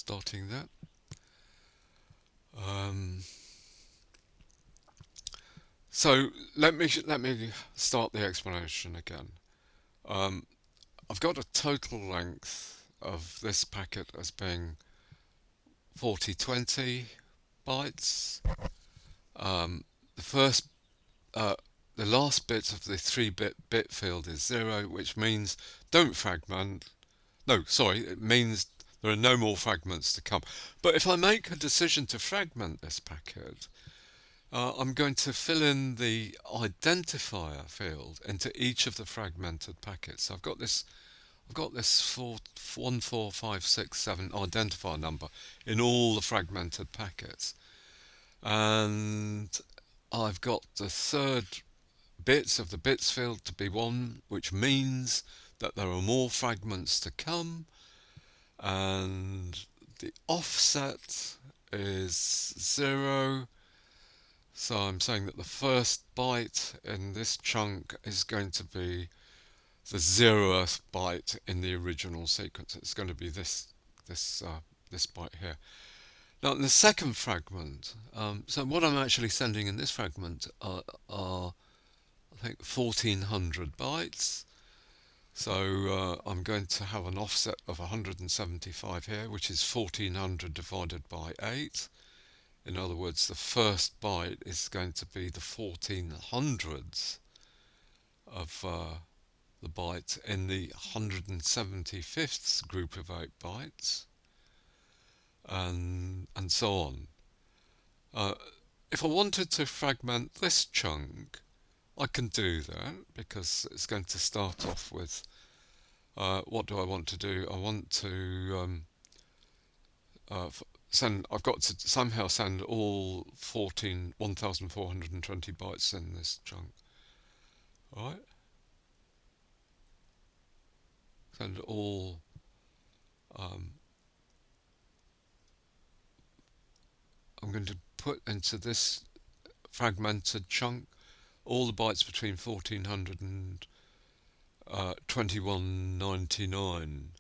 starting that. So let me start the explanation again. I've got a total length of this packet as being 4020 bytes. The first, the last bit of the 3-bit field is 0, which means don't fragment. No, sorry, it means there are no more fragments to come. But if I make a decision to fragment this packet, I'm going to fill in the identifier field into each of the fragmented packets. So I've got this 14567 identifier number in all the fragmented packets, and I've got the third bits of the bits field to be 1, which means that there are more fragments to come, and the offset is 0. So I'm saying that the first byte in this chunk is going to be the 0th byte in the original sequence. It's going to be this byte here. Now in the second fragment, so what I'm actually sending in this fragment are I think 1400 bytes. So I'm going to have an offset of 175 here, which is 1400 divided by 8. In other words, the first byte is going to be the 1400ths of the byte in the 175th group of 8 bytes, and so on. If I wanted to fragment this chunk, I can do that, because it's going to start off with what do I want to do? I want to I've got to somehow send all 1420 bytes in this chunk. Right? Send all I'm going to put into this fragmented chunk all the bytes between 1400 and 2199.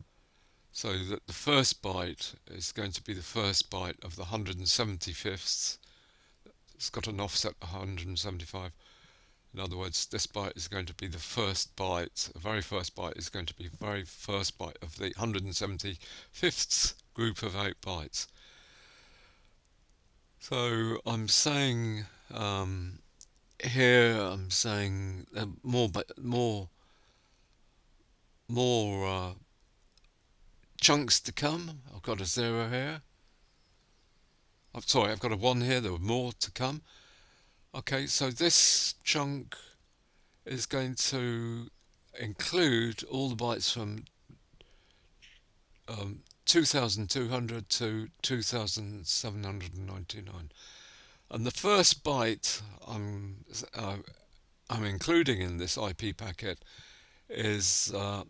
So that the first byte is going to be the first byte of the 175th. It's got an offset of 175. In other words, this byte is going to be the first byte. The very first byte is going to be the very first byte of the 175th group of 8 bytes. So I'm saying here, I'm saying more chunks to come. I've got a 0 here. I've got a 1 here. There were more to come. Okay, so this chunk is going to include all the bytes from 2200 to 2799. And the first byte I'm including in this IP packet is the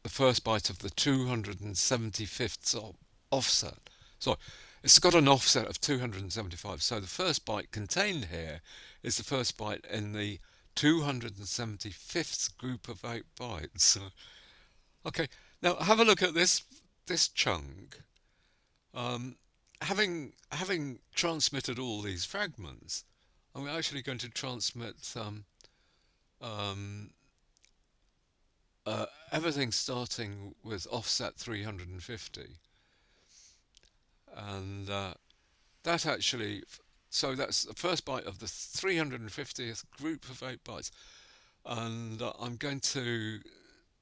first byte of the 275th offset. So it's got an offset of 275. So the first byte contained here is the first byte in the 275th group of 8 bytes. Okay, now have a look at this chunk. Having transmitted all these fragments, I'm actually going to transmit everything starting with offset 350, and that actually, so that's the first byte of the 350th group of 8 bytes, and I'm going to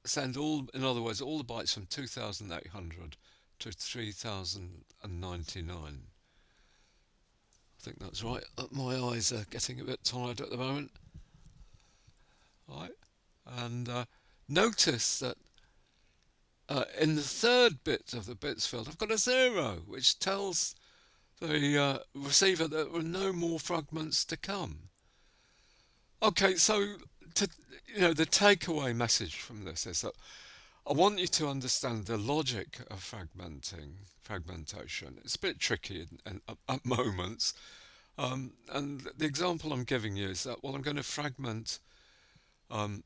send in other words, all the bytes from 2800 to 3099. I think that's right. My eyes are getting a bit tired at the moment. Right, and notice that in the third bit of the bits field, I've got a 0, which tells the receiver that there are no more fragments to come. Okay, so the takeaway message from this is that I want you to understand the logic of fragmentation. It's a bit tricky at moments, and the example I'm giving you is that, well, I'm going to fragment a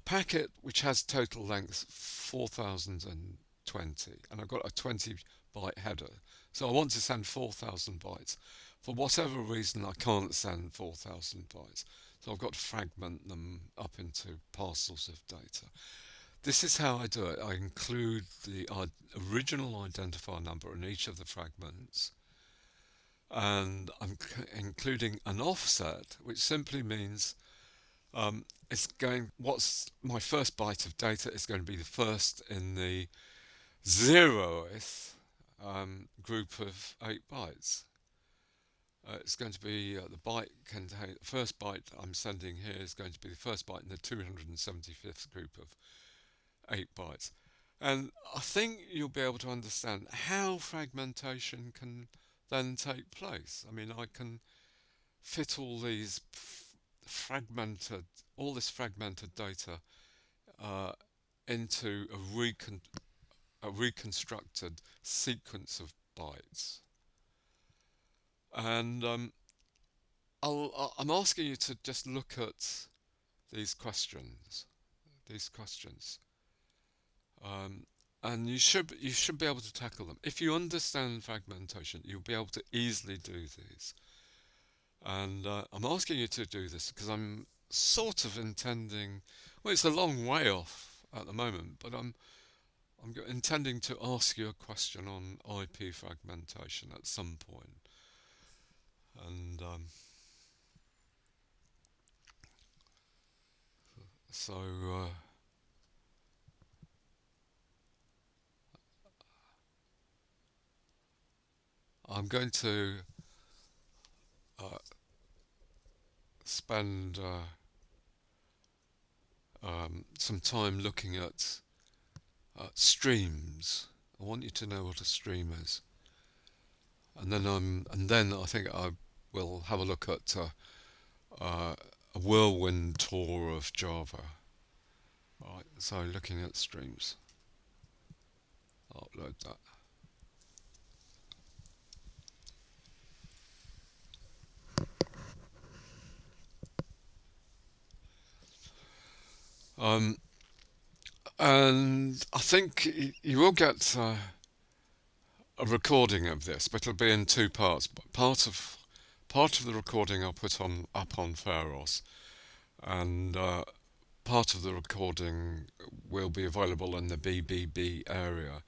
packet which has total length 4020 20, and I've got a 20 byte header. So I want to send 4,000 bytes. For whatever reason, I can't send 4,000 bytes. So I've got to fragment them up into parcels of data. This is how I do it. I include the original identifier number in each of the fragments, and I'm including an offset, which simply means what's my first byte of data is going to be the first in the 0th group of 8 bytes. It's going to be the first byte I'm sending here is going to be the first byte in the 275th group of 8 bytes. And I think you'll be able to understand how fragmentation can then take place. I mean, I can fit all this fragmented data into a reconstructed sequence of bytes. And I'm asking you to just look at these questions. And you should be able to tackle them. If you understand fragmentation, you'll be able to easily do these. And I'm asking you to do this because I'm sort of intending. Well, it's a long way off at the moment, but I'm intending to ask you a question on IP fragmentation at some point. And so I'm going to spend some time looking at streams. I want you to know what a stream is, and then I think I will have a look at a whirlwind tour of Java. Right, so looking at streams. I'll upload that. And I think you will get a recording of this, but it'll be in two parts. Part of the recording I'll put up on Pharos, and part of the recording will be available in the BBB area.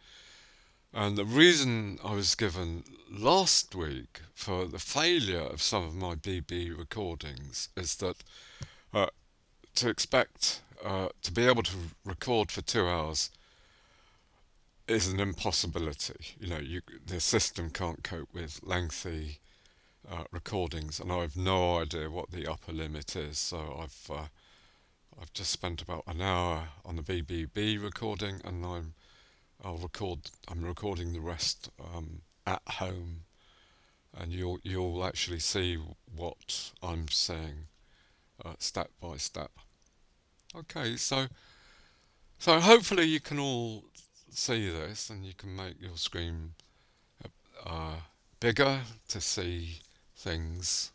And the reason I was given last week for the failure of some of my BB recordings is that to expect to be able to record for 2 hours is an impossibility. The system can't cope with lengthy recordings, and I've no idea what the upper limit is. So I've just spent about an hour on the BBB recording, and I'm recording the rest at home, and you'll actually see what I'm saying step by step. Okay, so hopefully you can all see this, and you can make your screen bigger to see things,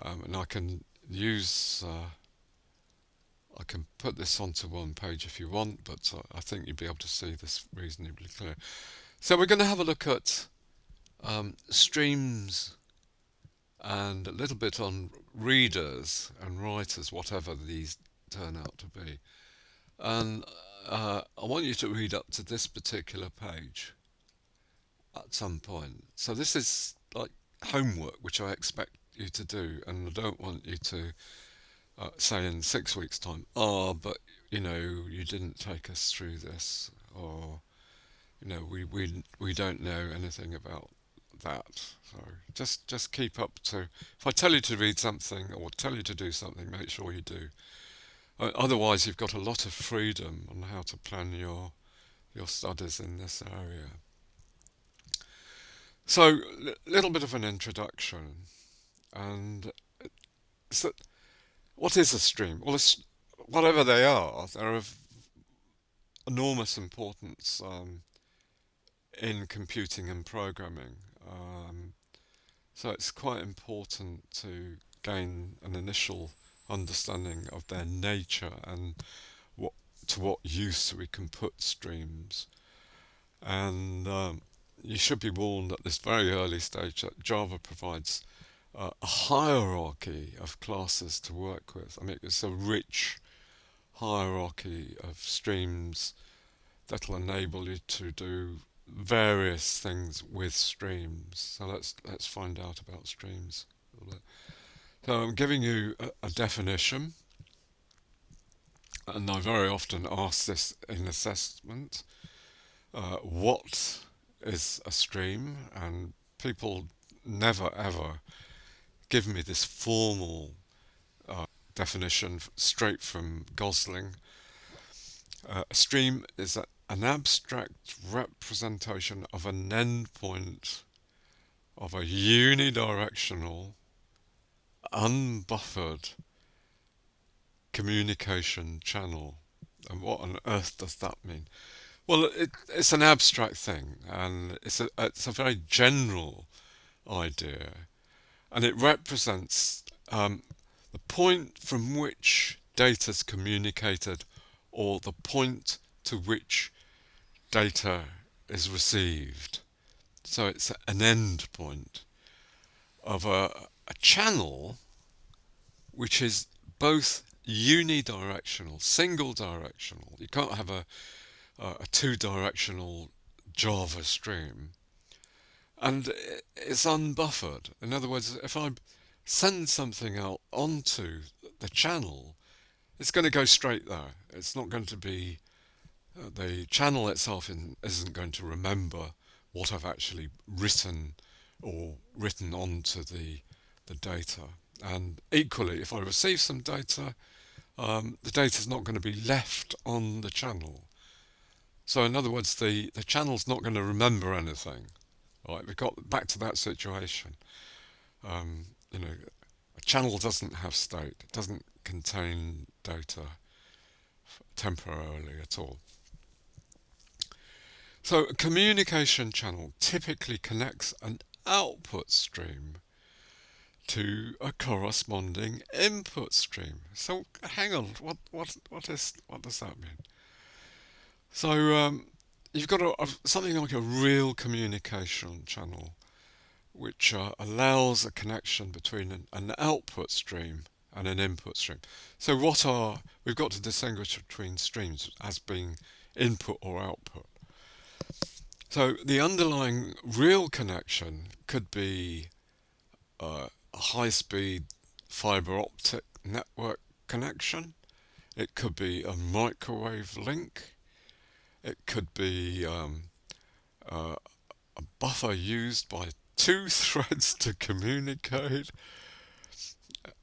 and I can put this onto one page if you want, but I think you'll be able to see this reasonably clear. So we're going to have a look at streams and a little bit on readers and writers, whatever these turn out to be. And I want you to read up to this particular page at some point. So this is like homework, which I expect you to do, and I don't want you to say in 6 weeks' time, but you didn't take us through this, or we don't know anything about that. So just keep up to. If I tell you to read something or tell you to do something, make sure you do. Otherwise, you've got a lot of freedom on how to plan your studies in this area. So, little bit of an introduction, and so, what is a stream? Well, whatever they are, they're of enormous importance in computing and programming. So it's quite important to gain an initial understanding of their nature and to what use we can put streams. And you should be warned at this very early stage that Java provides a hierarchy of classes to work with. I mean, it's a rich hierarchy of streams that'll enable you to do various things with streams. So let's find out about streams. So I'm giving you a definition, and I very often ask this in assessment. What is a stream? And people never ever give me this formal definition straight from Gosling. A stream is an abstract representation of an endpoint of a unidirectional, unbuffered communication channel. And what on earth does that mean? Well, it's an abstract thing, and it's a very general idea, and it represents the point from which data is communicated, or the point to which data is received. So it's an end point of a channel which is both unidirectional, single directional. You can't have a two-directional Java stream. And it's unbuffered. In other words, if I send something out onto the channel, it's going to go straight there. It's not going to be, the channel itself isn't going to remember what I've actually written or written onto the data. And equally, if I receive some data, the data is not going to be left on the channel. So in other words, the channel's not going to remember anything. Right, we got back to that situation. You know, a channel doesn't have state. It doesn't contain data temporarily at all. So a communication channel typically connects an output stream to a corresponding input stream. So hang on, what does that mean? So you've got something like a real communication channel, which allows a connection between an output stream and an input stream. So we've got to distinguish between streams as being input or output. So the underlying real connection could be a high-speed fiber optic network connection. It could be a microwave link. It could be a buffer used by two threads to communicate.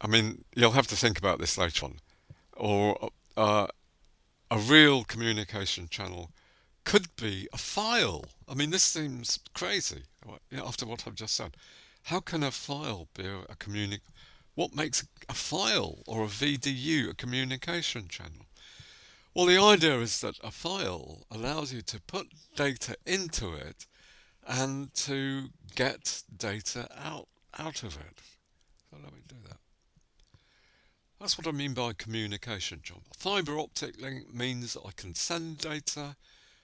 I mean, you'll have to think about this later on. Or a real communication channel could be a file. I mean, this seems crazy, after what I've just said. How can a file be a What makes a file or a VDU a communication channel? Well, the idea is that a file allows you to put data into it and to get data out of it. So let me do that. That's what I mean by communication, John. A fibre optic link means I can send data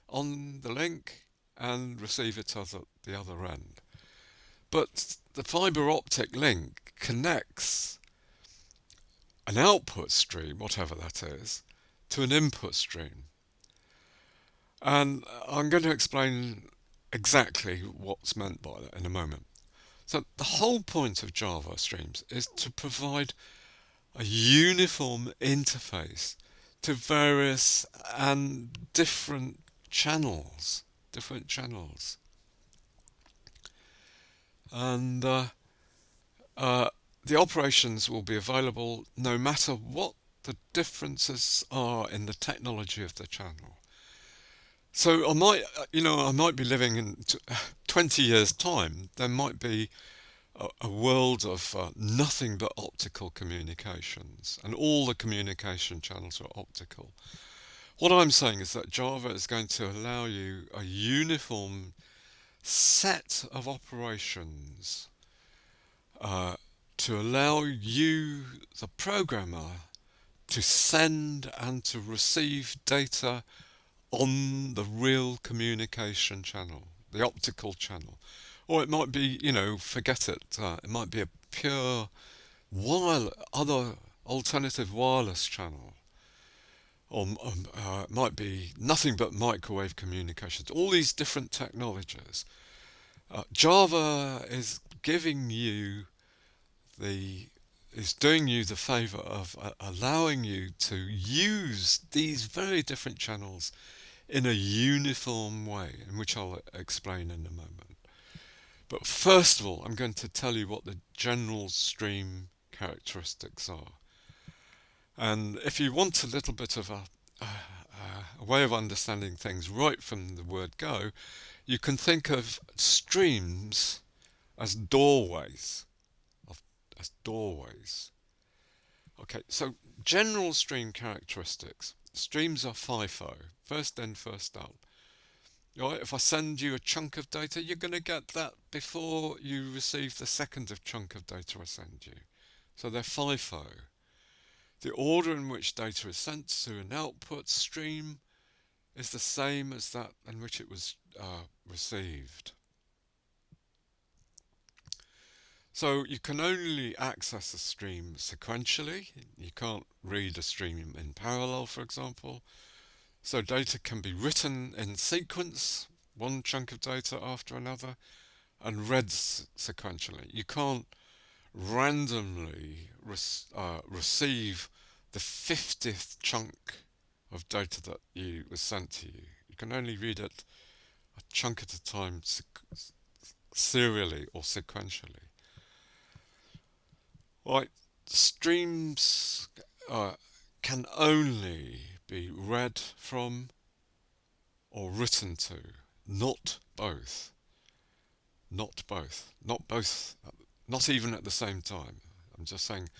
on the link and receive it at the other end. But the fibre optic link connects an output stream, whatever that is, to an input stream. And I'm going to explain exactly what's meant by that in a moment. So the whole point of Java streams is to provide a uniform interface to various and different channels. And the operations will be available no matter what the differences are in the technology of the channel. So I might be living in 20 years' time. There might be a world of nothing but optical communications, and all the communication channels are optical. What I'm saying is that Java is going to allow you a uniform set of operations to allow you, the programmer, to send and to receive data on the real communication channel, the optical channel. Or it might be, forget it. It might be a pure other alternative wireless channel. Or it might be nothing but microwave communications. All these different technologies. Java is giving you the is doing you the favor of allowing you to use these very different channels in a uniform way, in which I'll explain in a moment. But first of all, I'm going to tell you what the general stream characteristics are. And if you want a little bit of a way of understanding things right from the word go, you can think of streams as doorways. As doorways. Okay, so general stream characteristics. Streams are FIFO, first in, first out. Right, if I send you a chunk of data, you're going to get that before you receive the second of chunk of data I send you. So they're FIFO. The order in which data is sent to an output stream is the same as that in which it was received. So you can only access a stream sequentially. You can't read a stream in parallel, for example. So data can be written in sequence, one chunk of data after another, and read sequentially. You can't randomly receive the 50th chunk of data that was sent to you. You can only read it a chunk at a time, serially or sequentially. Right, streams can only be read from or written to, not both. Not both. Not both. Not even at the same time. I'm just saying,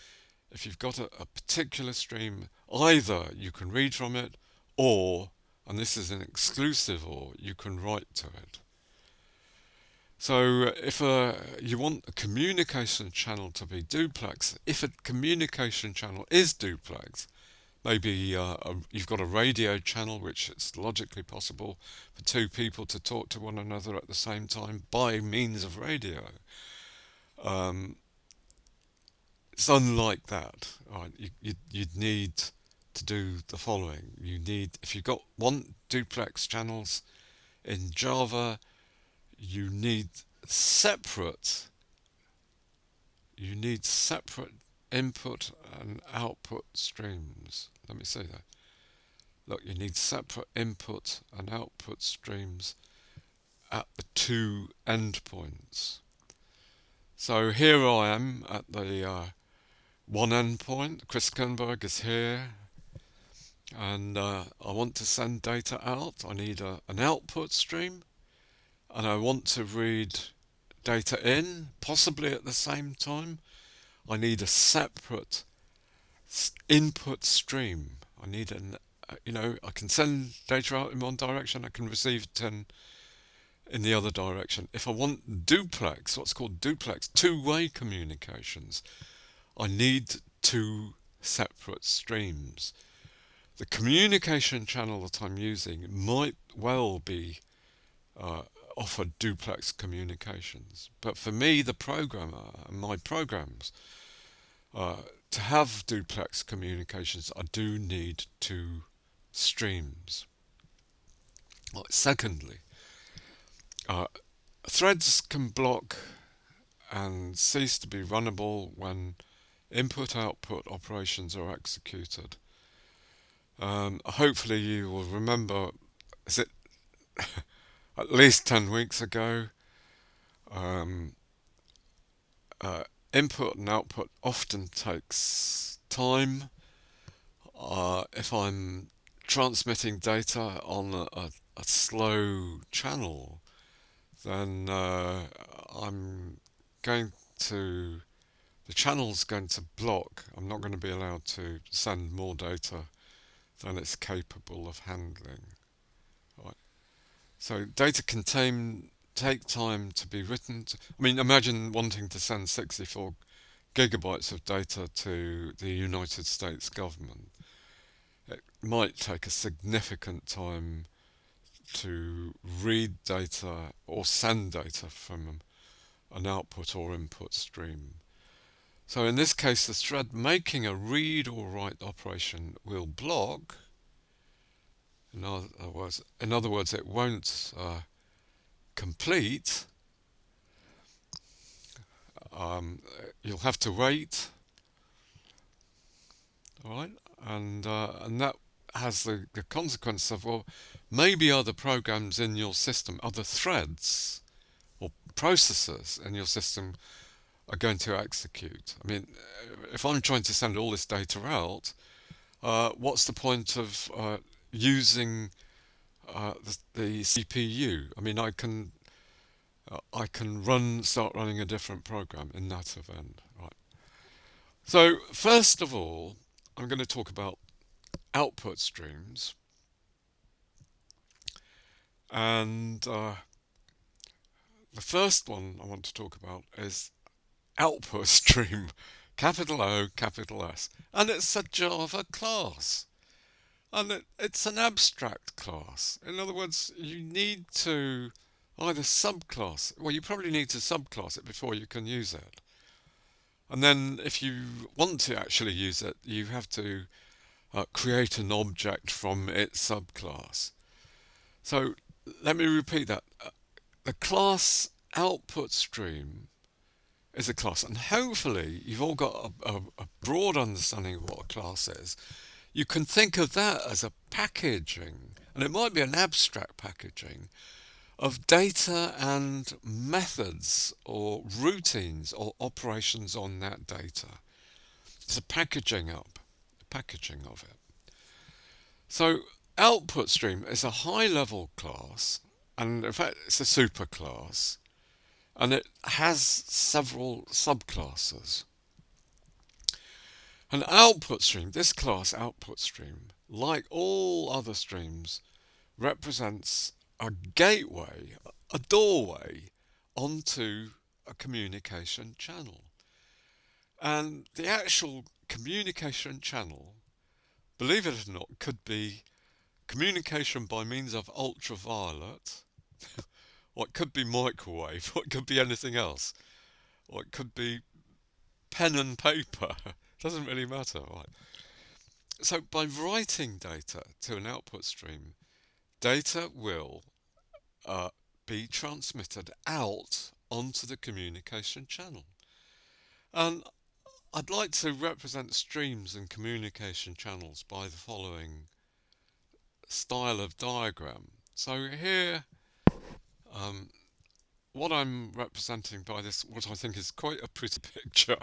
if you've got a particular stream, either you can read from it, or, and this is an exclusive or, you can write to it. So if you want a communication channel to be duplex, if a communication channel is duplex, maybe you've got a radio channel, which it's logically possible for two people to talk to one another at the same time by means of radio. It's unlike that. Right? You'd need to do the following. If you've got one duplex channels in Java, you need separate input and output streams. Let me say that. Look, you need separate input and output streams at the two endpoints. So here I am at the one endpoint. Chris Kernberg is here, and I want to send data out. I need an output stream, and I want to read data in, possibly at the same time. I need a separate input stream. I need I can send data out in one direction, I can receive it in the other direction. If I want duplex, what's called duplex, two-way communications, I need two separate streams. The communication channel that I'm using might well be offer duplex communications. But for me, the programmer, and my programs, to have duplex communications, I do need two streams. Secondly, threads can block and cease to be runnable when input-output operations are executed. Hopefully you will remember, is it at least 10 weeks ago, input and output often takes time. If I'm transmitting data on a slow channel, then the channel's going to block. I'm not going to be allowed to send more data than it's capable of handling. Right. So data can take time to be written. Imagine wanting to send 64 gigabytes of data to the United States government. It might take a significant time to read data or send data from an output or input stream. So in this case, the thread making a read or write operation will block. In other words, it won't complete. You'll have to wait, all right, and that has the consequence of, well, maybe other programs in your system, other threads or processors in your system are going to execute. I mean, if I'm trying to send all this data out, what's the point of using the CPU? I mean, I can start running a different program in that event, right? So first of all, I'm going to talk about output streams, and the first one I want to talk about is output stream, capital O, capital S, and it's a Java class, and it's an abstract class. In other words, you need to either subclass, well, you probably need to subclass it before you can use it. And then if you want to actually use it, you have to create an object from its subclass. So let me repeat that. The class output stream is a class, and hopefully you've all got a broad understanding of what a class is. You can think of that as a packaging, and it might be an abstract packaging of data and methods or routines or operations on that data. It's a packaging of it. So output stream is a high level class, and in fact it's a superclass, and it has several subclasses. An output stream, this class output stream, like all other streams, represents a gateway, a doorway onto a communication channel. And the actual communication channel, believe it or not, could be communication by means of ultraviolet, or it could be microwave, or it could be anything else, or it could be pen and paper. Doesn't really matter, right? So by writing data to an output stream, data will be transmitted out onto the communication channel. And I'd like to represent streams and communication channels by the following style of diagram. So here, what I'm representing by this, what I think is quite a pretty picture,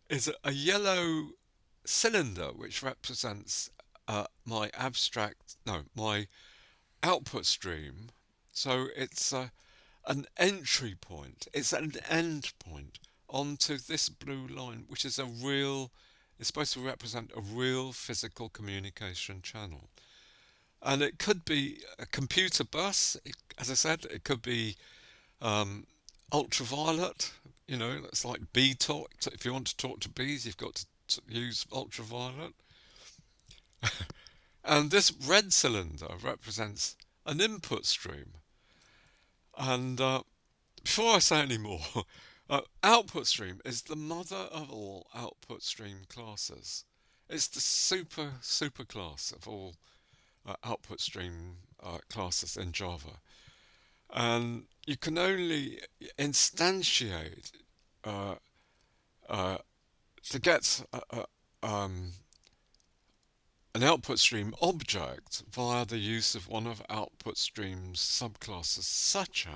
is a yellow cylinder which represents my output stream. So it's an entry point, it's an end point onto this blue line, which is it's supposed to represent a real physical communication channel. And it could be a computer bus, as I said, it could be ultraviolet, it's like bee talk. If you want to talk to bees, you've got to use ultraviolet. And this red cylinder represents an input stream. And before I say any more, output stream is the mother of all output stream classes. It's the super class of all output stream classes in Java. And you can only instantiate to get an output stream object via the use of one of output stream's subclasses, such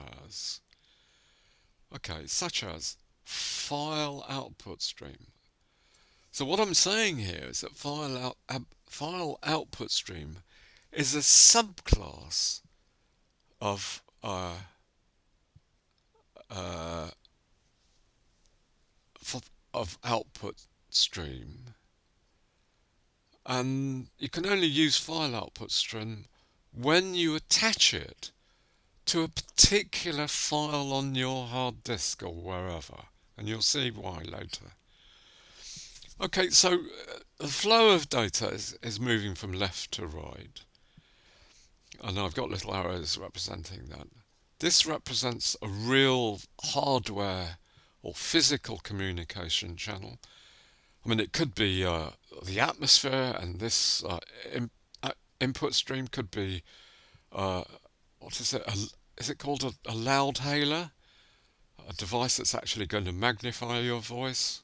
as file output stream. So what I'm saying here is that file output stream is a subclass of output stream, and you can only use file output stream when you attach it to a particular file on your hard disk or wherever, and you'll see why later. Okay, so the flow of data is moving from left to right, and I've got little arrows representing that. This represents a real hardware or physical communication channel. I mean, it could be the atmosphere, and this input stream could be uh, what is it? Is it called a loudhailer? A device that's actually going to magnify your voice,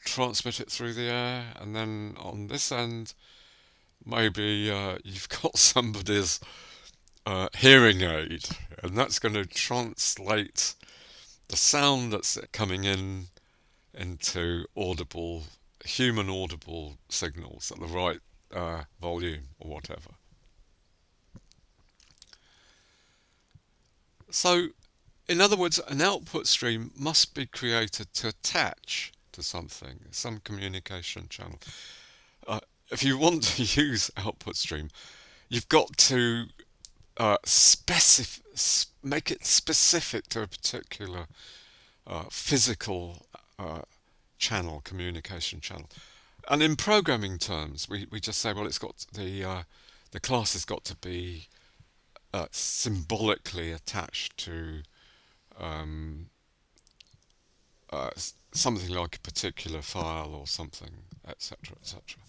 transmit it through the air, and then on this end, maybe you've got somebody's hearing aid, and that's going to translate the sound that's coming in into audible, human audible signals at the right volume or whatever. So, in other words, an output stream must be created to attach to something, some communication channel. Uh, if you want to use output stream, you've got to make it specific to a particular physical channel, communication channel. And in programming terms, we just say, well, it's got the class has got to be symbolically attached to um, something like a particular file or something, etc., etc.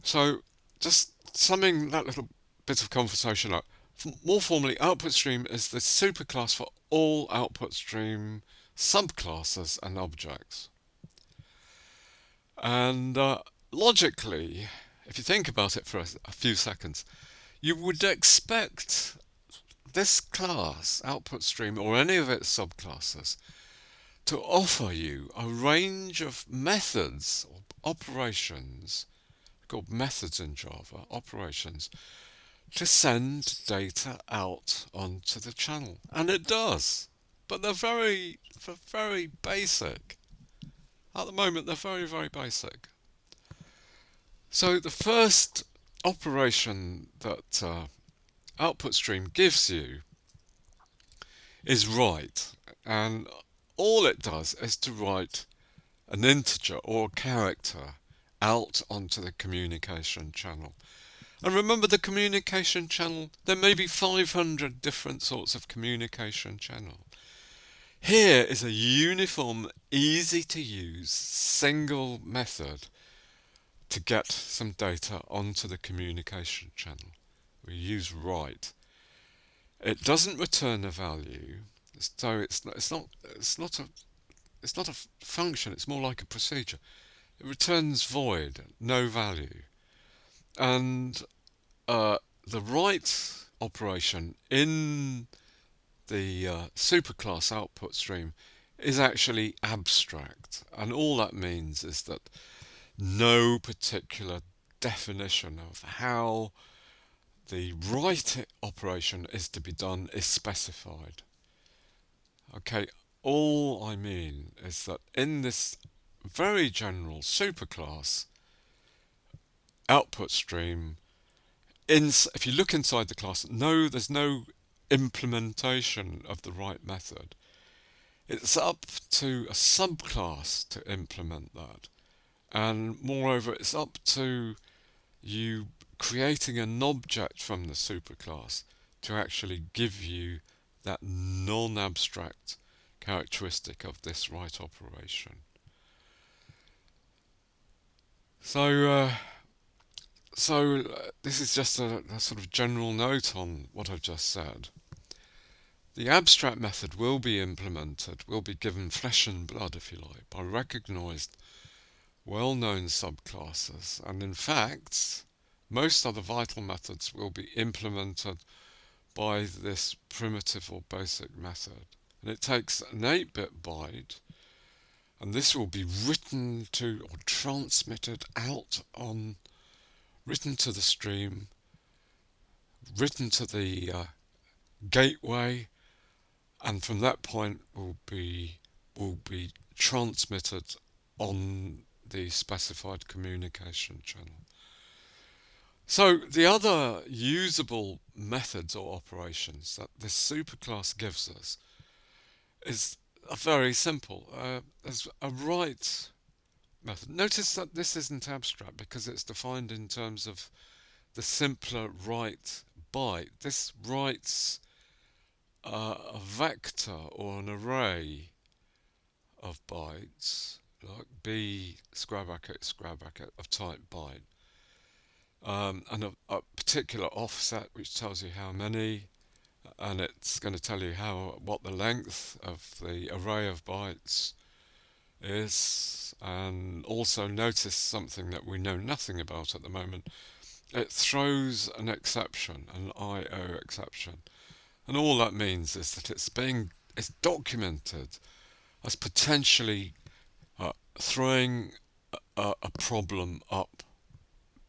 So, just summing that little bit of conversation up. More formally, output stream is the superclass for all output stream subclasses and objects. And logically, if you think about it for a few seconds, you would expect this class, output stream, or any of its subclasses, to offer you a range of methods or operations, called methods in Java, operations, to send data out onto the channel. And it does. But they're very basic. At the moment, they're very basic. So the first operation that output stream gives you is write. And all it does is to write an integer or a character out onto the communication channel. And remember, the communication channel, there may be 500 different sorts of communication channel. Here is a uniform, easy to use, single method to get some data onto the communication channel. We use write. It doesn't return a value, so it's not a function. It's more like a procedure. It returns void, no value, and the write operation in the superclass output stream is actually abstract, and all that means is that no particular definition of how the write operation is to be done is specified. Okay, all I mean is that in this very general superclass output stream, if you look inside the class, there's no implementation of the write method. It's up to a subclass to implement that. And moreover, it's up to you creating an object from the superclass to actually give you that non-abstract characteristic of this write operation. So this is just a sort of general note on what I've just said. The abstract method will be implemented, will be given flesh and blood, if you like, by recognised, well-known subclasses, and in fact, most other vital methods will be implemented by this primitive or basic method. And it takes an 8-bit byte, and this will be written to or transmitted out on, written to the stream, written to the gateway, and from that point will be transmitted on the specified communication channel. So the other usable methods or operations that this superclass gives us is very simple. There's a write method. Notice that this isn't abstract because it's defined in terms of the simpler write byte, this writes a vector or an array of bytes, like b square bracket of type byte, and a particular offset which tells you how many, and it's going to tell you what the length of the array of bytes is. And also notice something that we know nothing about at the moment. It throws an exception, an IO exception, and all that means is that it's documented as potentially throwing a problem up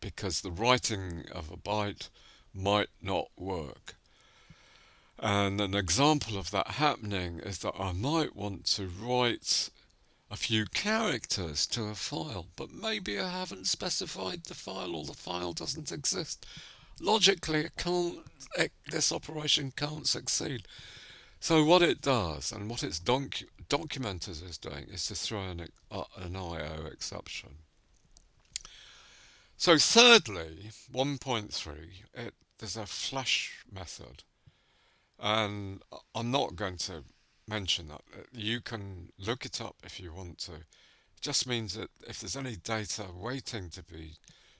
because the writing of a byte might not work. And an example of that happening is that I might want to write a few characters to a file, but maybe I haven't specified the file or the file doesn't exist. Logically, this operation can't succeed. So what it does, and what its documenters is doing, is to throw an IO exception. So thirdly, 1.3, there's a flash method. And I'm not going to mention that. You can look it up if you want to. It just means that if there's any data waiting to be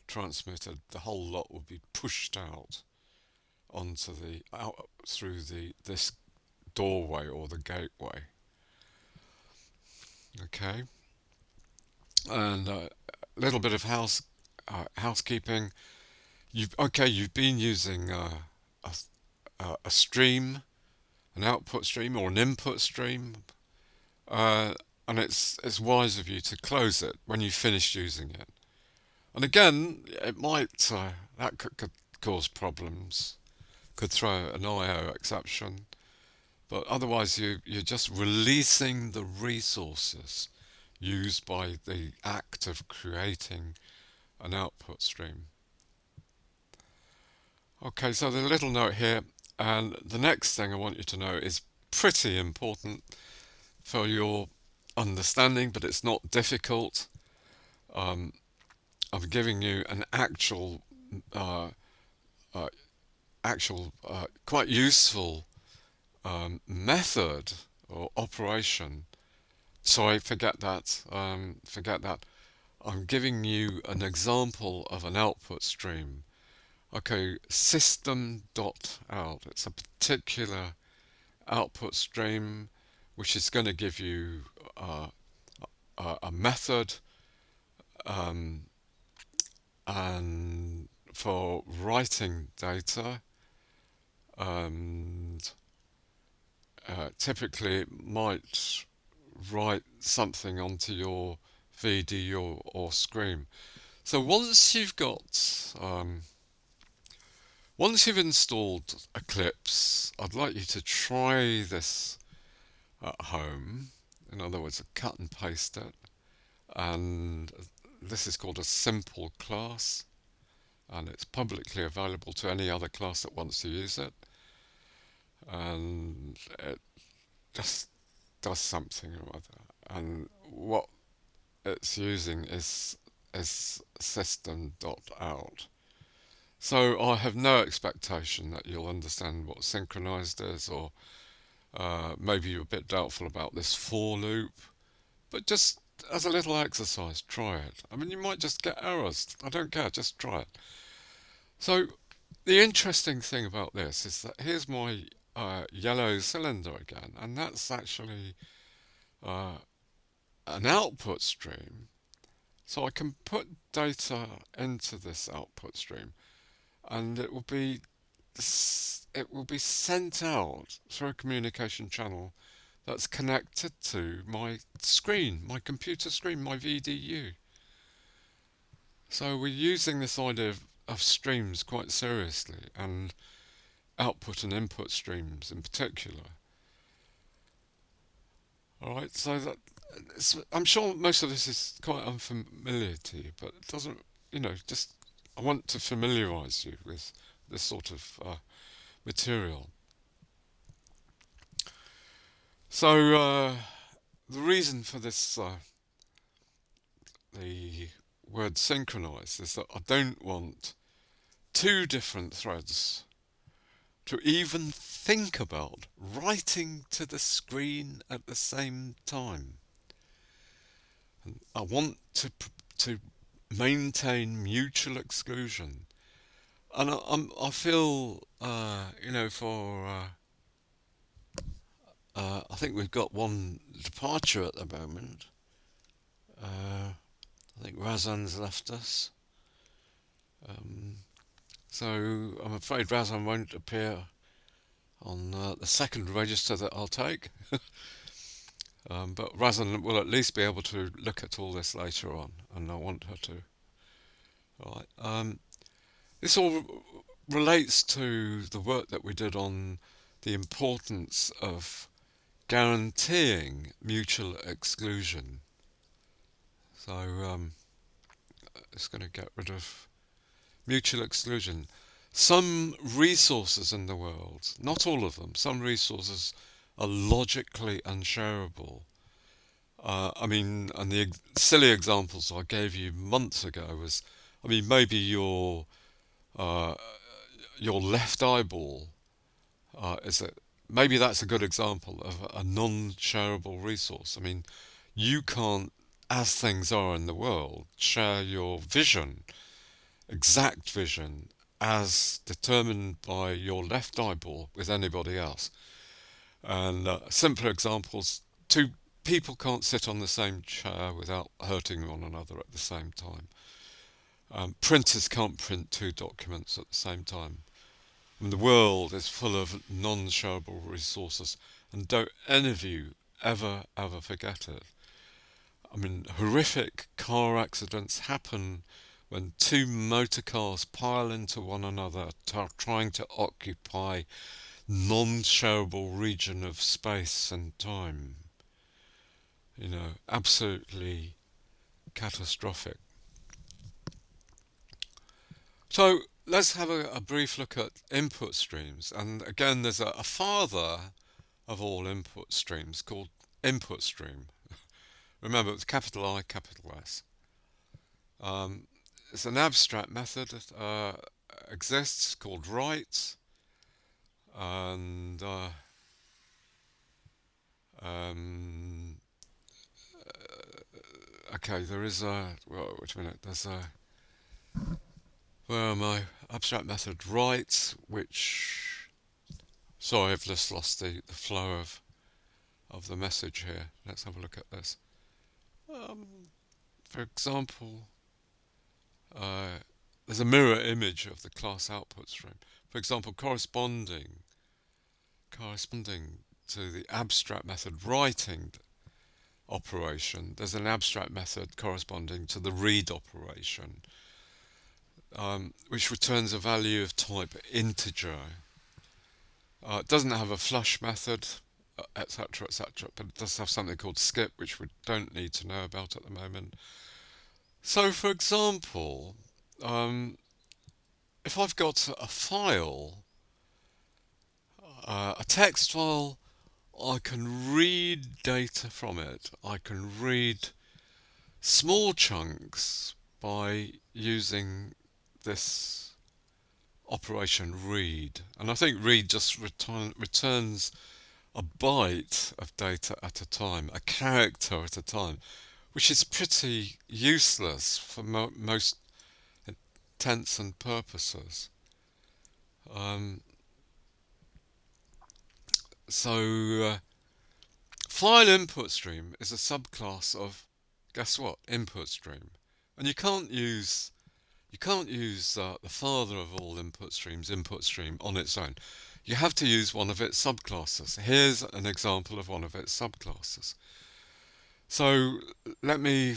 transmitted, the whole lot will be pushed out through this doorway or the gateway. Okay, and a little bit of housekeeping. You've been using a stream, an output stream or an input stream, and it's wise of you to close it when you've finished using it. And again, it might that could cause problems, could throw an IO exception, but otherwise you're just releasing the resources used by the act of creating an output stream. Okay, so the little note here, and the next thing I want you to know is pretty important for your understanding, but it's not difficult. I'm giving you an actual, uh, quite useful method or operation. Sorry, forget that. Forget that. I'm giving you an example of an output stream. Okay, system.out. It's a particular output stream which is going to give you a method and for writing data, and typically it might write something onto your VD or screen. So once you've installed Eclipse, I'd like you to try this at home. In other words, cut and paste it. And this is called a simple class, and it's publicly available to any other class that wants to use it. And it just does something or other. And what it's using is system.out. So I have no expectation that you'll understand what synchronized is, or maybe you're a bit doubtful about this for loop, but just as a little exercise, try it. I mean, you might just get errors. I don't care, just try it. So the interesting thing about this is that here's my yellow cylinder again, and that's actually uh, an output stream. So I can put data into this output stream, and it will be sent out through a communication channel that's connected to my screen, my computer screen, my VDU. So we're using this idea of streams quite seriously, and output and input streams in particular. Alright, so I'm sure most of this is quite unfamiliar to you, but it doesn't, just I want to familiarise you with this sort of material. So the reason for this, the word synchronise, is that I don't want two different threads to even think about writing to the screen at the same time. And I want to maintain mutual exclusion, and I feel I think we've got one departure at the moment. I think Razan's left us. Um, so I'm afraid Razan won't appear on the second register that I'll take. But Razan will at least be able to look at all this later on, and I want her to. Right. This all relates to the work that we did on the importance of guaranteeing mutual exclusion. So it's going to get rid of mutual exclusion. Some resources in the world, not all of them, some resources are logically unshareable. And the silly examples I gave you months ago was, maybe uh, your left eyeball maybe that's a good example of a non-shareable resource. You can't, as things are in the world, share your vision, exact vision, as determined by your left eyeball with anybody else. And simpler examples: two people can't sit on the same chair without hurting one another at the same time. Printers can't print two documents at the same time. The world is full of non-shareable resources, and don't any of you ever forget it. Horrific car accidents happen when two motor cars pile into one another, trying to occupy non-shareable region of space and time. Absolutely catastrophic. So let's have a brief look at input streams. And again, there's a father of all input streams called input stream. Remember, it's capital I, capital S. It's an abstract method that exists called write, and okay, there is a. Well, wait a minute. There's a. Where am I? Abstract method write, which. Sorry, I've just lost the flow of the message here. Let's have a look at this. For example, there's a mirror image of the class output stream. For example, corresponding to the abstract method writing operation, there's an abstract method corresponding to the read operation, which returns a value of type integer. It doesn't have a flush method, etc., but it does have something called skip, which we don't need to know about at the moment. So, for example, if I've got a file, a text file, I can read data from it. I can read small chunks by using this operation read. And I think read just returns a byte of data at a time, a character at a time, which is pretty useless for most intents and purposes. File input stream is a subclass of, guess what, input stream, and you can't use the father of all input stream on its own. You have to use one of its subclasses. Here's an example of one of its subclasses. So let me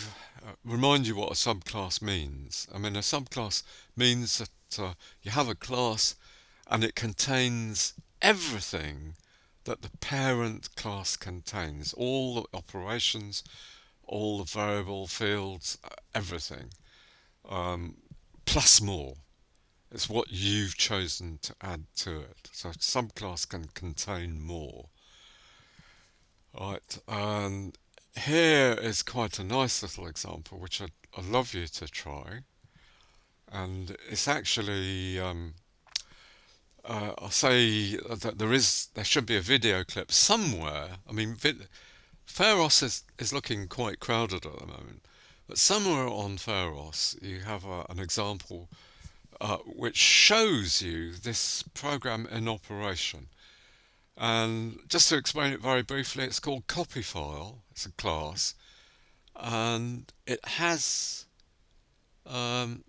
remind you what a subclass means. A subclass means that you have a class and it contains everything that the parent class contains. All the operations, all the variable fields, everything. Plus more. It's what you've chosen to add to it. So subclass can contain more. Right, and here is quite a nice little example, which I'd love you to try. And it's actually I'll say that there should be a video clip somewhere. I mean, Pharos is looking quite crowded at the moment, but somewhere on Pharos you have an example which shows you this program in operation. And just to explain it very briefly, it's called copyfile. It's a class, and it has um,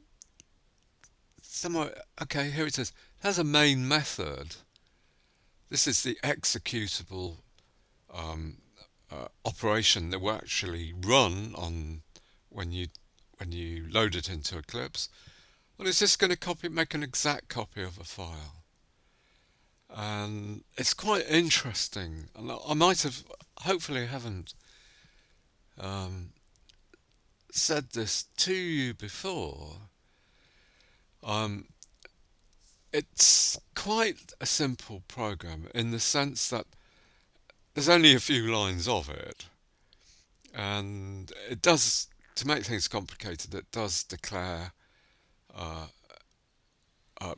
somewhere. Okay, here it is. It has a main method. This is the executable um, operation that will actually run on when you when you load it into Eclipse. Well, it's just going to make an exact copy of a file, and it's quite interesting. And I might have, hopefully, haven't um, said this to you before. Um, it's quite a simple program in the sense that there's only a few lines of it, and it does, to make things complicated, it does declare uh,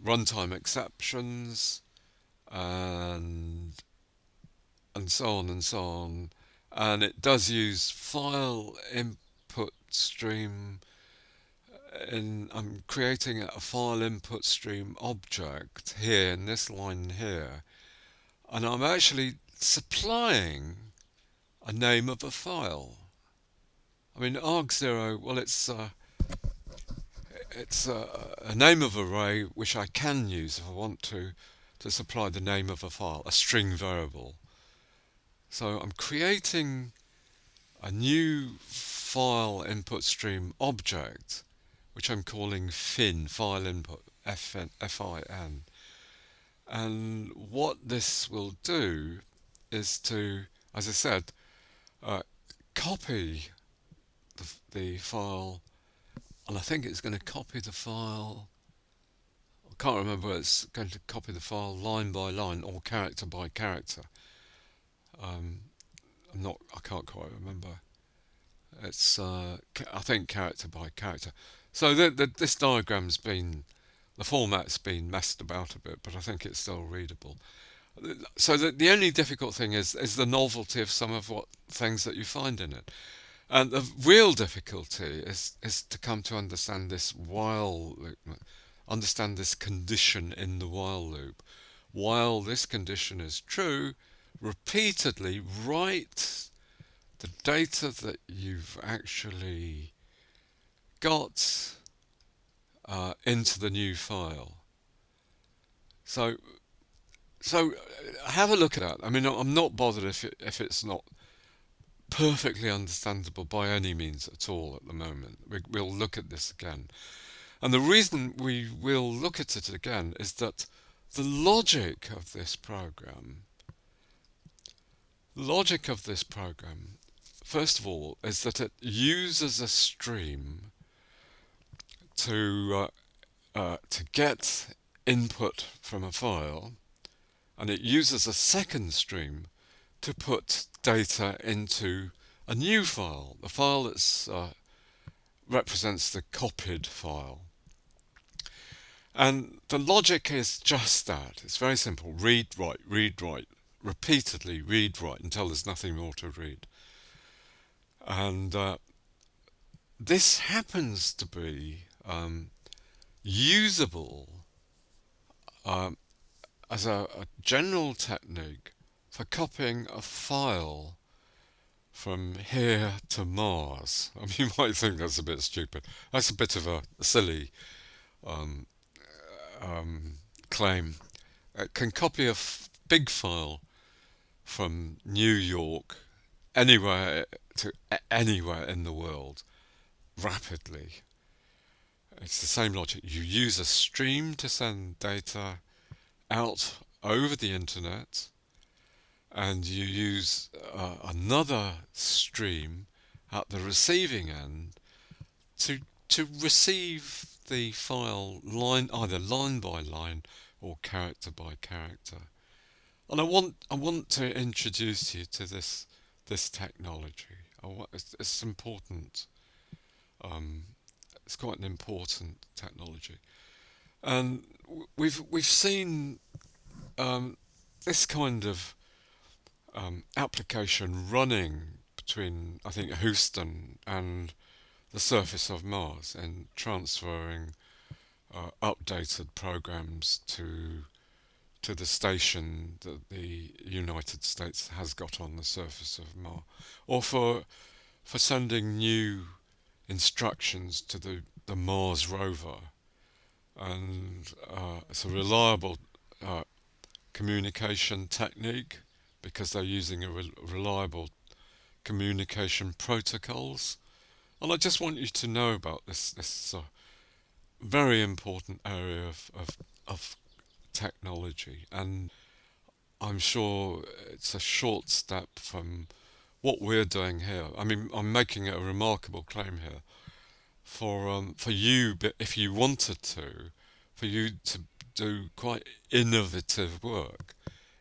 runtime exceptions and so on and so on, and it does use file input stream. And I'm creating a file input stream object here in this line here, and I'm actually supplying a name of a file. I mean, arg0, well, it's a name of array which I can use if I want to supply the name of a file, a string variable. So I'm creating a new file input stream object, which I'm calling fin, file input, fin. And what this will do is to, as I said, uh, copy the file, and I think it's going to copy the file. I can't remember whether it's going to copy the file line by line or character by character. Um, I can't quite remember. It's, I think, character by character. So this diagram's been, the format's been messed about a bit, but I think it's still readable. So the only difficult thing is the novelty of some of what things that you find in it. And the real difficulty is to come to understand this while loop, understand this condition in the while loop. While this condition is true, repeatedly write the data that you've actually got into the new file. So have a look at that. I mean, I'm not bothered if it's not perfectly understandable by any means at all at the moment. We'll look at this again. And the reason we will look at it again is that the logic of this program, first of all, is that it uses a stream to get input from a file, and it uses a second stream to put data into a new file, the file that represents the copied file. And the logic is just that. It's very simple. Read, write, repeatedly read, write until there's nothing more to read. And this happens to be usable as a general technique for copying a file from here to Mars. I mean, you might think that's a bit stupid. That's a bit of a silly um, claim. It can copy a big file from New York anywhere to anywhere in the world rapidly. It's the same logic. You use a stream to send data out over the internet, and you use another stream at the receiving end to receive the file either line by line or character by character. And I want to introduce you to this technology. It's important. It's quite an important technology, and we've seen um, this kind of application running between, I think, Houston and the surface of Mars and transferring updated programs to the station that the United States has got on the surface of Mars, or for sending new instructions to the Mars rover, and it's a reliable communication technique because they're using reliable communication protocols. And I just want you to know about this very important area of technology. And I'm sure it's a short step from what we're doing here. I mean, I'm making a remarkable claim here for you, but if you wanted to, for you to do quite innovative work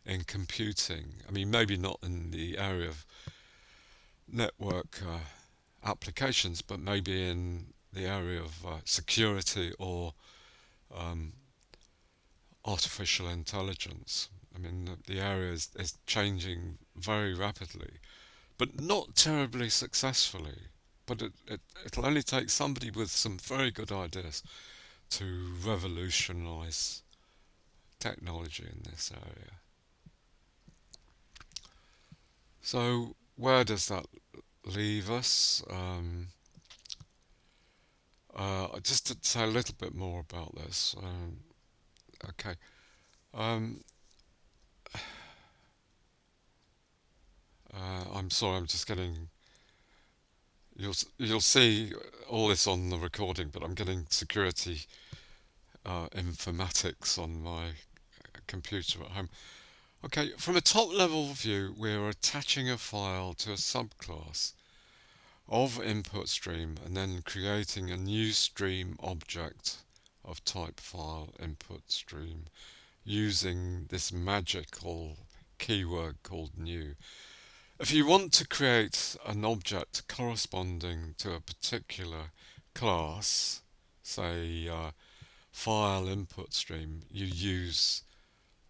in computing. I mean, maybe not in the area of network applications, but maybe in the area of security or um, artificial intelligence. I mean, the area is changing very rapidly, but not terribly successfully. But it'll only take somebody with some very good ideas to revolutionize technology in this area. So, where does that leave us? Just to say a little bit more about this. Okay. Um, I'm sorry. I'm just getting. You'll see all this on the recording, but I'm getting security informatics on my computer at home. Okay. From a top level view, we're attaching a file to a subclass of input stream and then creating a new stream object of type file input stream using this magical keyword called new. If you want to create an object corresponding to a particular class, say file input stream, you use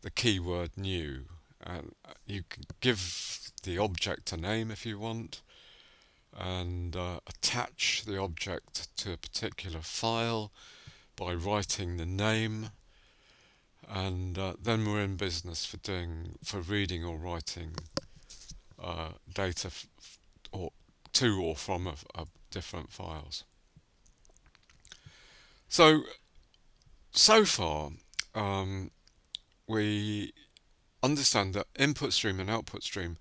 the keyword new, and you can give the object a name if you want, and attach the object to a particular file by writing the name, and then we're in business for reading or writing data or to or from different files. So far, we understand that input stream and output stream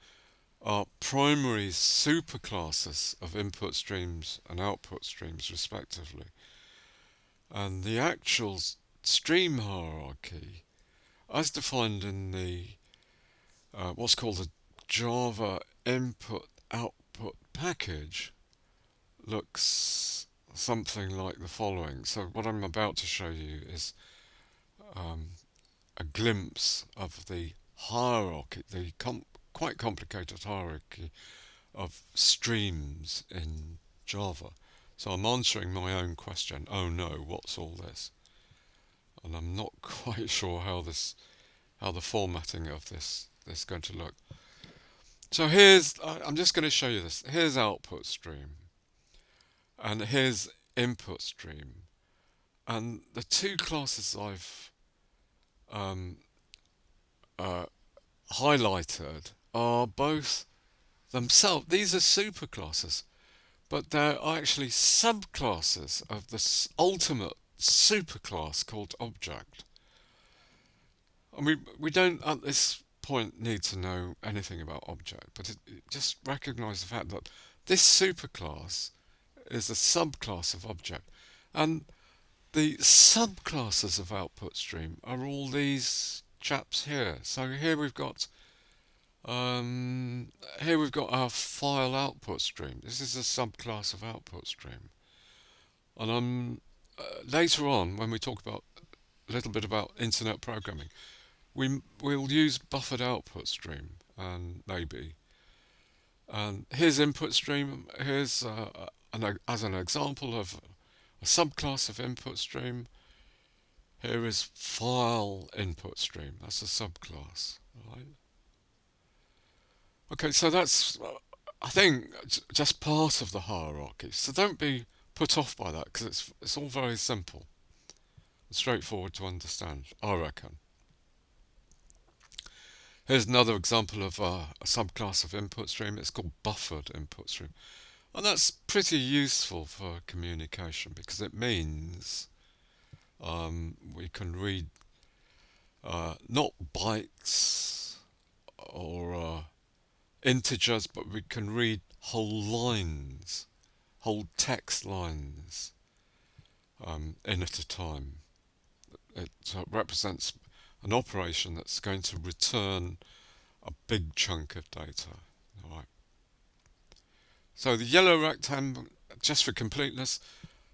are primary superclasses of input streams and output streams, respectively. And the actual stream hierarchy, as defined in the what's called the Java input output package, looks something like the following. So what I'm about to show you is um, a glimpse of the hierarchy, the quite complicated hierarchy of streams in Java. So I'm answering my own question. Oh no, what's all this? And I'm not quite sure how the formatting of this is going to look. So I'm just going to show you this. Here's output stream, and here's input stream, and the two classes I've um, uh, highlighted are both themselves. These are superclasses, but they're actually subclasses of this ultimate superclass called object. And we don't at this point need to know anything about object, but just recognise the fact that this superclass is a subclass of object, and the subclasses of output stream are all these chaps here. So here we've got our file output stream. This is a subclass of output stream, and later on when we talk about a little bit about internet programming, we'll use buffered output stream and maybe. And here's input stream. Here's as an example of a subclass of input stream. Here is file input stream. That's a subclass. Right? Okay, so that's, I think, just part of the hierarchy. So don't be put off by that because it's all very simple, straightforward to understand, I reckon. Here's another example of a subclass of input stream. It's called buffered input stream. And that's pretty useful for communication because it means we can read not bytes or integers, but we can read whole lines, whole text lines in at a time. It represents an operation that's going to return a big chunk of data. All right. So the yellow rectangle, just for completeness,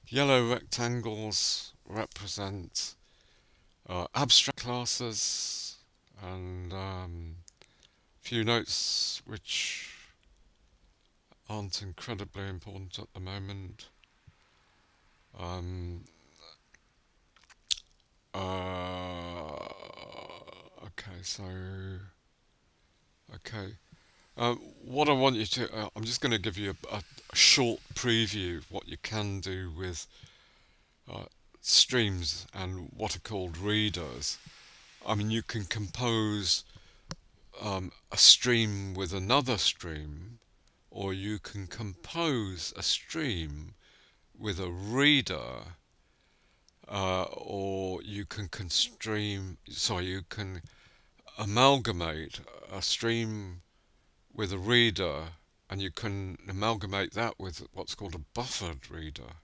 yellow rectangles represent abstract classes and few notes which aren't incredibly important at the moment. Um, okay, so okay. What I want you to, I'm just going to give you a short preview of what you can do with uh, streams and what are called readers. I mean, you can compose a stream with another stream, or you can compose a stream with a reader, or you can you can amalgamate a stream with a reader, and you can amalgamate that with what's called a buffered reader.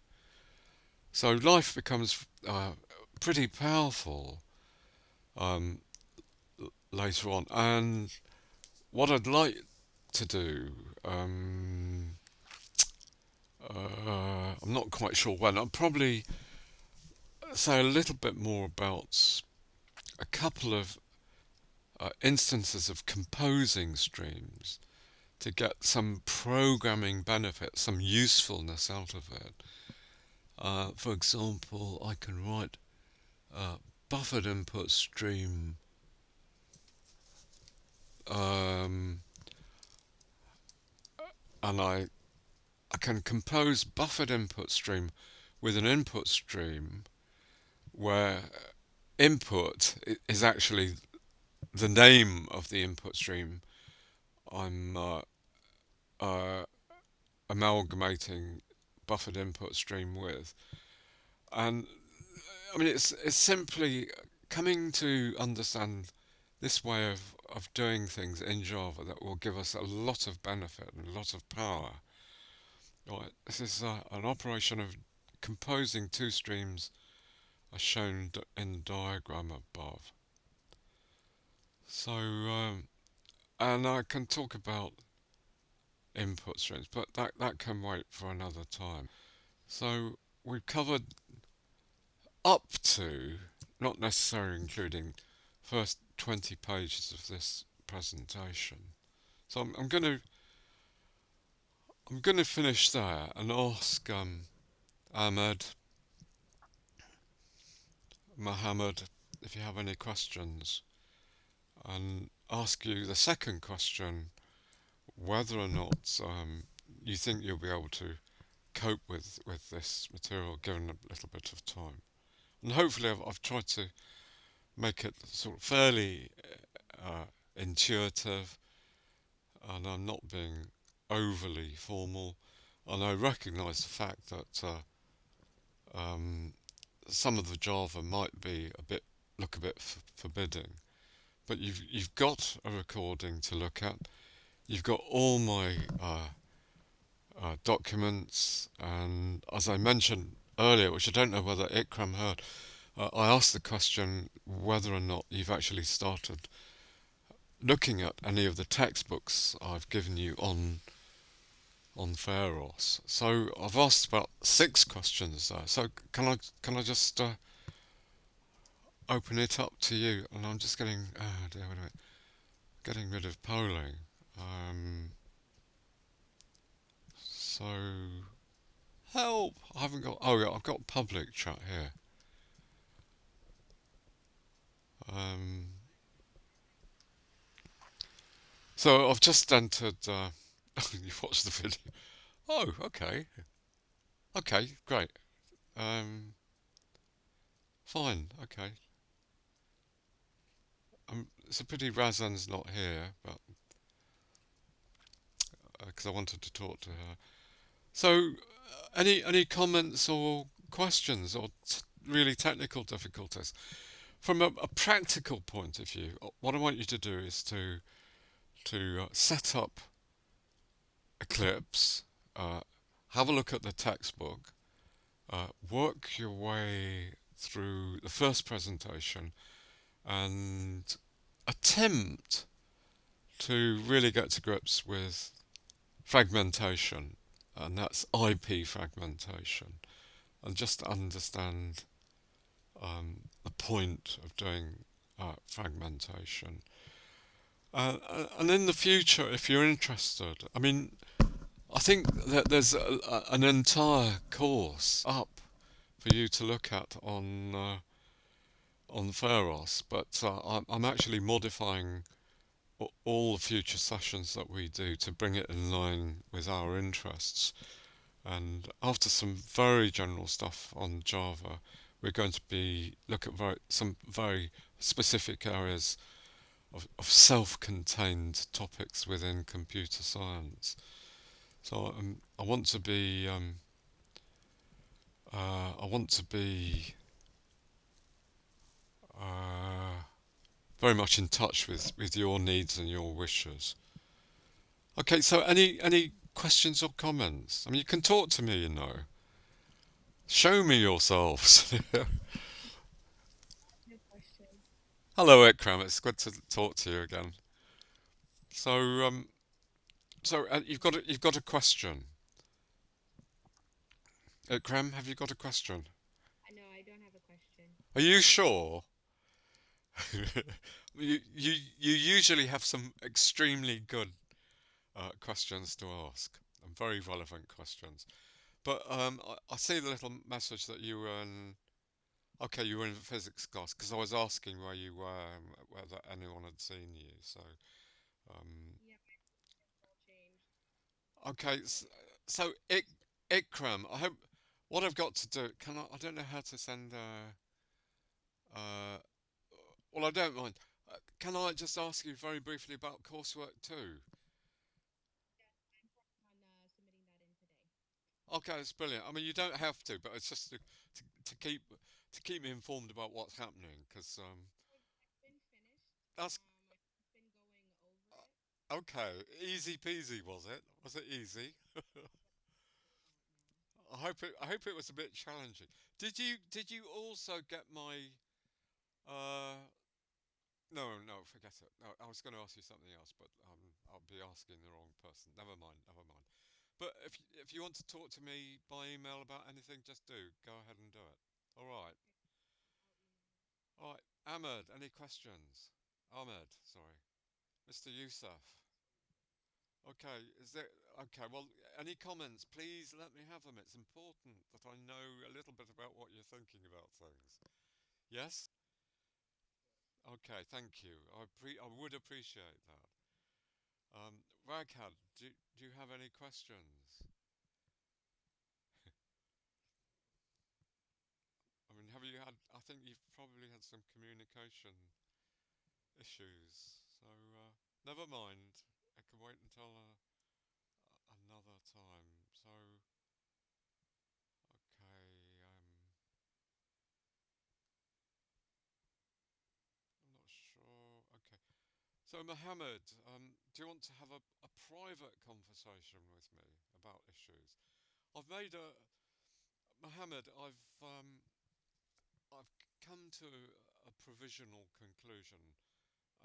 So life becomes pretty powerful um, later on. And what I'd like to do, I'm not quite sure when, I'll probably say a little bit more about a couple of instances of composing streams to get some programming benefit, some usefulness out of it. For example, I can write a buffered input stream and I can compose buffered input stream with an input stream where input is actually the name of the input stream I'm uh, amalgamating buffered input stream with. And I mean, it's simply coming to understand this way of doing things in Java that will give us a lot of benefit and a lot of power. Right, this is an operation of composing two streams as shown in the diagram above. So, and I can talk about input streams, but that can wait for another time. So we've covered up to, not necessarily including, first 20 pages of this presentation. So I'm gonna finish there and ask Ahmed, Mohammed, if you have any questions, and ask you the second question, whether or not you think you'll be able to cope with this material given a little bit of time. And hopefully I've tried to make it sort of fairly intuitive, and I'm not being overly formal. And I recognise the fact that some of the Java might be look a bit forbidding, but you've got a recording to look at. You've got all my documents, and as I mentioned earlier, which I don't know whether Ikram heard, I asked the question whether or not you've actually started looking at any of the textbooks I've given you on Pharos. So I've asked about 6 questions there. So can I just open it up to you? And I'm just getting wait a minute, getting rid of polling. So help! I haven't got. Oh yeah, I've got public chat here. Um, so I've just entered. You watched the video. Oh, okay, okay, great. Um, Fine, okay. It's a pity Razan's not here, but because I wanted to talk to her. So, any comments or questions or really technical difficulties from a practical point of view? What I want you to do is to set up Eclipse, uh, have a look at the textbook, work your way through the first presentation, and attempt to really get to grips with fragmentation, and that's IP fragmentation, and just understand the point of doing fragmentation. And in the future, if you're interested, I mean, I think that there's an entire course up for you to look at on Pharos, but I'm actually modifying all the future sessions that we do to bring it in line with our interests. And after some very general stuff on Java, we're going to be look at some very specific areas of self-contained topics within computer science. So I want to be uh, very much in touch with your needs and your wishes. Okay, so any questions or comments? I mean, you can talk to me, you know. Show me yourselves. Hello, Ikram. It's good to talk to you again. So, you've got a question, Ikram. Have you got a question? Are you sure? You usually have some extremely good questions to ask and very relevant questions. But I see the little message that you were in. Okay, you were in physics class because I was asking where you were, whether anyone had seen you. So, um, okay, so Ikram, I hope what I've got to do. Can I? I don't know how to send. Uh, well, I don't mind. Can I just ask you very briefly about coursework too? Okay, it's brilliant. I mean, you don't have to, but it's just to keep me informed about what's happening because that's okay. Easy peasy, was it? Was it easy? I hope it was a bit challenging. Did you also get my uh no, no, forget it. No, I was going to ask you something else, but I'll be asking the wrong person. Never mind, never mind. But if you want to talk to me by email about anything, just do. Go ahead and do it. All right. All right. Ahmed, any questions? Ahmed, sorry. Mr. Youssef. Okay, is there okay, well, any comments, please let me have them. It's important that I know a little bit about what you're thinking about things. Yes? Okay, thank you. I would appreciate that. Raghad, do you have any questions? I mean, have you had? I think you've probably had some communication issues. So never mind. I can wait until another time. So okay, I'm not sure. Okay. So Mohammed, do you want to have a private conversation with me about issues? I've made a Mohammed. I've come to a provisional conclusion,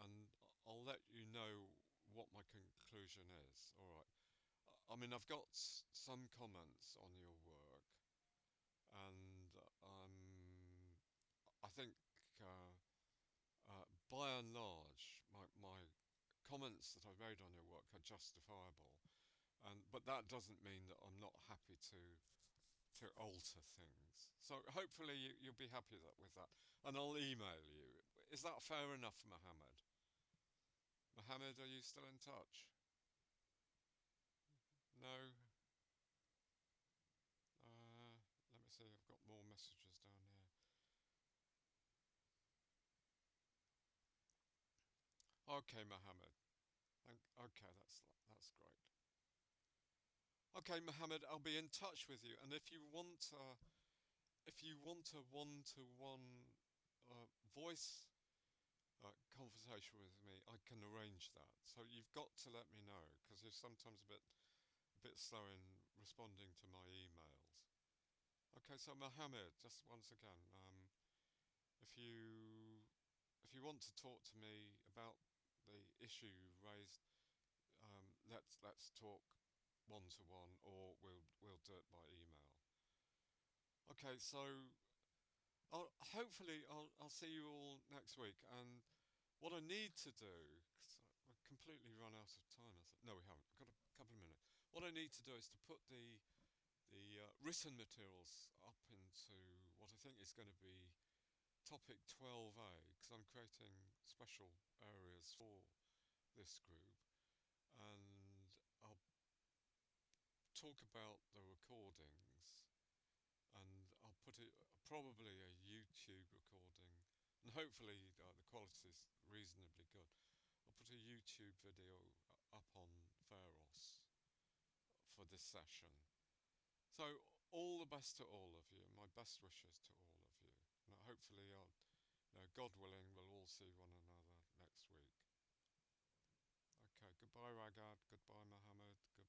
and I'll let you know what my conclusion is. All right. I mean, I've got some comments on your work, and I think uh, by and large, my comments that I've made on your work are justifiable. And but that doesn't mean that I'm not happy to alter things. So hopefully you'll be happy with that, and I'll email you. is that fair enough, Mohammed? Mohammed, are you still in touch? No? Uh, Let me see, I've got more messages down here. Okay, Mohammed. Okay, that's great. Okay, Mohammed, I'll be in touch with you. And if you want a one-to-one voice conversation with me, I can arrange that. So you've got to let me know because you're sometimes a bit slow in responding to my emails. Okay, so Mohammed, just once again, if you if you want to talk to me about the issue you raised, let's talk one to one, or we'll do it by email. Okay, so I'll see you all next week. And what I need to do, because I've completely run out of time. I thought, no, we haven't. I've got a couple of minutes. What I need to do is to put the written materials up into what I think is going to be topic 12A, because I'm creating special areas for this group, and I'll talk about the recordings, and I'll put it probably a YouTube recording, and hopefully the quality is reasonably good. I'll put a YouTube video up on Pharos for this session. So all the best to all of you. My best wishes to all of you. And hopefully, God willing, we'll all see one another next week. Okay, goodbye Ragad, goodbye Mohammed, goodbye.